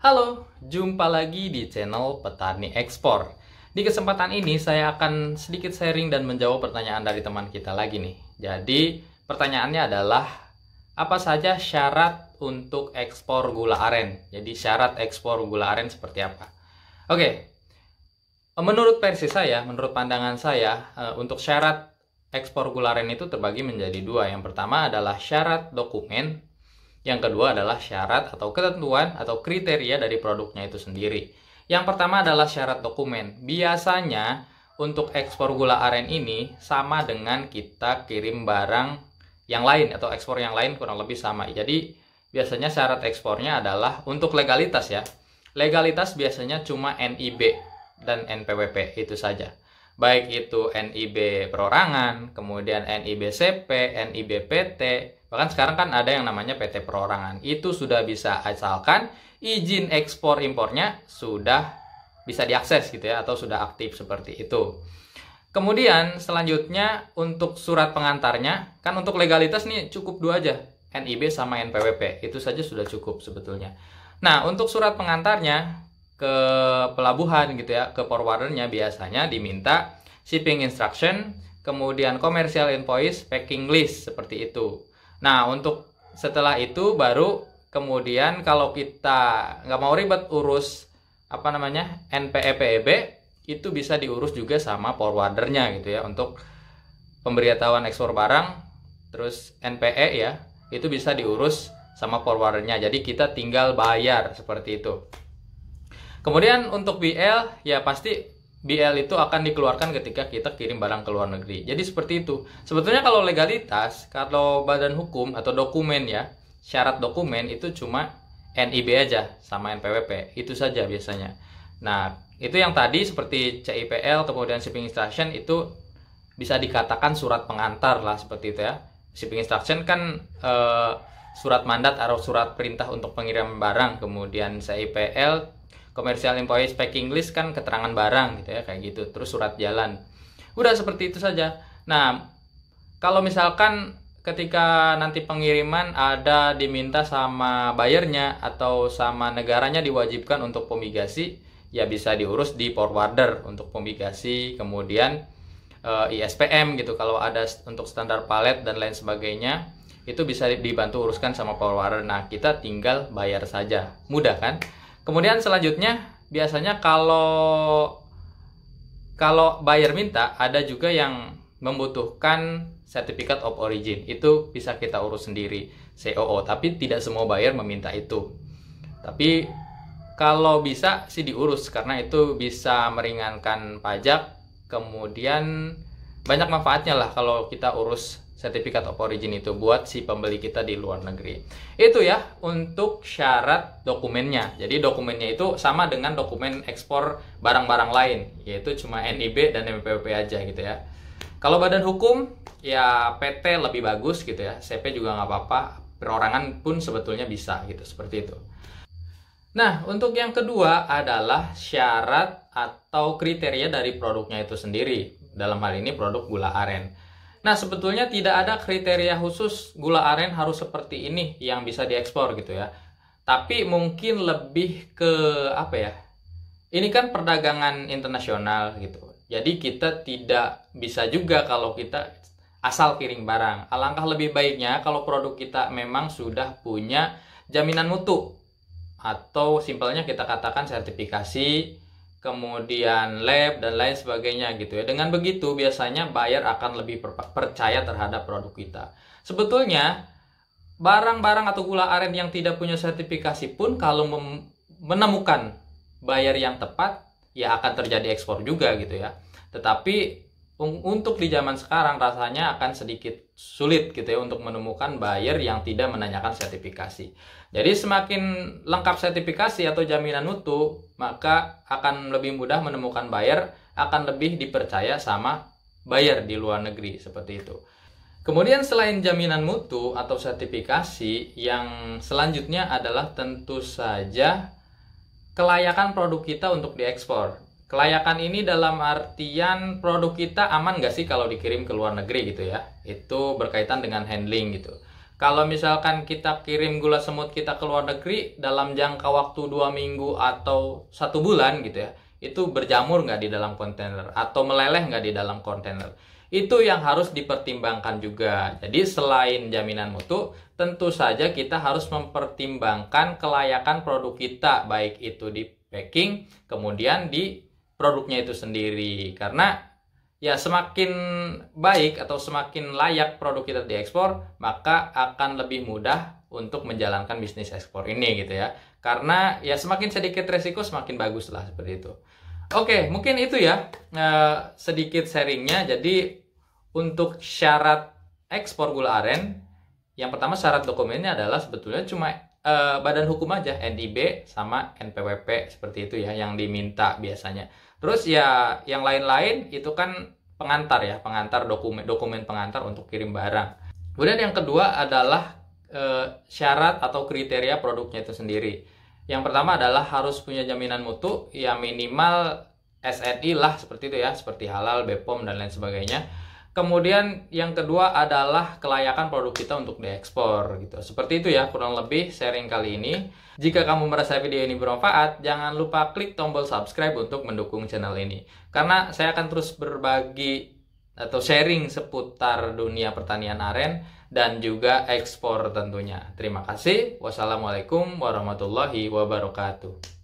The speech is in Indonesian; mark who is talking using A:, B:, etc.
A: Halo, jumpa lagi di channel Petani Ekspor. Di kesempatan ini saya akan sedikit sharing dan menjawab pertanyaan dari teman kita lagi nih. Jadi, pertanyaannya adalah apa saja syarat untuk ekspor gula aren? Jadi, syarat ekspor gula aren seperti apa? Oke, menurut versi saya, menurut pandangan saya, untuk syarat ekspor gula aren itu terbagi menjadi dua. Yang pertama adalah syarat dokumen. Yang kedua adalah syarat atau ketentuan atau kriteria dari produknya itu sendiri. Yang pertama adalah syarat dokumen. Biasanya untuk ekspor gula aren ini sama dengan kita kirim barang yang lain atau ekspor yang lain kurang lebih sama. Jadi biasanya syarat ekspornya adalah untuk legalitas ya. Legalitas biasanya cuma NIB dan NPWP itu saja. Baik itu NIB perorangan, kemudian NIB CP, NIB PT, bahkan sekarang kan ada yang namanya PT perorangan. Itu sudah bisa asalkan izin ekspor impornya sudah bisa diakses gitu ya, atau sudah aktif seperti itu. Kemudian selanjutnya untuk surat pengantarnya, kan untuk legalitas nih cukup dua aja, NIB sama NPWP. Itu saja sudah cukup sebetulnya. Nah, untuk surat pengantarnya ke pelabuhan gitu ya, ke forwardernya biasanya diminta shipping instruction, kemudian commercial invoice, packing list seperti itu. Nah, untuk setelah itu baru kemudian kalau kita nggak mau ribet urus NPEPEB, itu bisa diurus juga sama forwardernya gitu ya, untuk pemberitahuan ekspor barang. Terus NPE ya, itu bisa diurus sama forwardernya, jadi kita tinggal bayar seperti itu. Kemudian untuk BL ya pasti BL itu akan dikeluarkan ketika kita kirim barang ke luar negeri. Jadi seperti itu. Sebetulnya kalau legalitas, kalau badan hukum atau dokumen ya, syarat dokumen itu cuma NIB aja sama NPWP. Itu saja biasanya. Nah, itu yang tadi seperti CIPL, kemudian shipping instruction itu bisa dikatakan surat pengantar lah seperti itu ya. Shipping instruction kan surat mandat atau surat perintah untuk pengiriman barang. Kemudian CIPL, commercial invoice, packing list kan keterangan barang gitu ya, kayak gitu. Terus surat jalan. Udah seperti itu saja. Nah, kalau misalkan ketika nanti pengiriman ada diminta sama bayarnya atau sama negaranya diwajibkan untuk pomigasi, ya bisa diurus di forwarder untuk pomigasi, kemudian ISPM gitu. Kalau ada untuk standar palet dan lain sebagainya, itu bisa dibantu uruskan sama forwarder. Nah, kita tinggal bayar saja. Mudah kan? Kemudian selanjutnya biasanya kalau buyer minta, ada juga yang membutuhkan Certificate of Origin. Itu bisa kita urus sendiri, COO, tapi tidak semua buyer meminta itu. Tapi kalau bisa sih diurus, karena itu bisa meringankan pajak, kemudian banyak manfaatnya lah kalau kita urus Certificate of Origin itu buat si pembeli kita di luar negeri. Itu ya untuk syarat dokumennya. Jadi dokumennya itu sama dengan dokumen ekspor barang-barang lain, yaitu cuma NIB dan NPWP aja gitu ya. Kalau badan hukum ya PT lebih bagus gitu ya. CP juga nggak apa-apa. Perorangan pun sebetulnya bisa gitu, seperti itu. Nah, untuk yang kedua adalah syarat atau kriteria dari produknya itu sendiri. Dalam hal ini produk gula aren. Nah, sebetulnya tidak ada kriteria khusus gula aren harus seperti ini yang bisa diekspor gitu ya. Tapi mungkin lebih ke apa ya? Ini kan perdagangan internasional gitu. Jadi kita tidak bisa juga kalau kita asal kirim barang. Alangkah lebih baiknya kalau produk kita memang sudah punya jaminan mutu, atau simpelnya kita katakan sertifikasi, kemudian lab dan lain sebagainya gitu ya. Dengan begitu biasanya buyer akan lebih percaya terhadap produk kita. Sebetulnya barang-barang atau gula aren yang tidak punya sertifikasi pun kalau menemukan buyer yang tepat ya akan terjadi ekspor juga gitu ya. Tetapi untuk di zaman sekarang rasanya akan sedikit sulit gitu ya untuk menemukan buyer yang tidak menanyakan sertifikasi. Jadi semakin lengkap sertifikasi atau jaminan mutu, maka akan lebih mudah menemukan buyer, akan lebih dipercaya sama buyer di luar negeri, seperti itu. Kemudian selain jaminan mutu atau sertifikasi, yang selanjutnya adalah tentu saja kelayakan produk kita untuk diekspor. Kelayakan ini dalam artian produk kita aman nggak sih kalau dikirim ke luar negeri gitu ya. Itu berkaitan dengan handling gitu. Kalau misalkan kita kirim gula semut kita ke luar negeri dalam jangka waktu 2 minggu atau 1 bulan gitu ya, itu berjamur nggak di dalam kontainer atau meleleh nggak di dalam kontainer. Itu yang harus dipertimbangkan juga. Jadi selain jaminan mutu, tentu saja kita harus mempertimbangkan kelayakan produk kita, baik itu di packing, kemudian di produknya itu sendiri. Karena ya semakin baik atau semakin layak produk kita diekspor, maka akan lebih mudah untuk menjalankan bisnis ekspor ini gitu ya. Karena ya semakin sedikit resiko semakin bagus lah, seperti itu. Oke, mungkin itu ya sedikit sharingnya. Jadi untuk syarat ekspor gula aren, yang pertama syarat dokumennya adalah sebetulnya cuma badan hukum aja, NIB sama NPWP, seperti itu ya yang diminta biasanya. Terus ya yang lain-lain itu kan pengantar ya, pengantar dokumen pengantar untuk kirim barang. Kemudian yang kedua adalah syarat atau kriteria produknya itu sendiri. Yang pertama adalah harus punya jaminan mutu, ya minimal SNI lah, seperti itu ya, seperti halal, BPOM dan lain sebagainya. Kemudian yang kedua adalah kelayakan produk kita untuk diekspor gitu. Seperti itu ya kurang lebih sharing kali ini. Jika kamu merasa video ini bermanfaat, jangan lupa klik tombol subscribe untuk mendukung channel ini. Karena saya akan terus berbagi atau sharing seputar dunia pertanian aren dan juga ekspor tentunya. Terima kasih. Wassalamualaikum warahmatullahi wabarakatuh.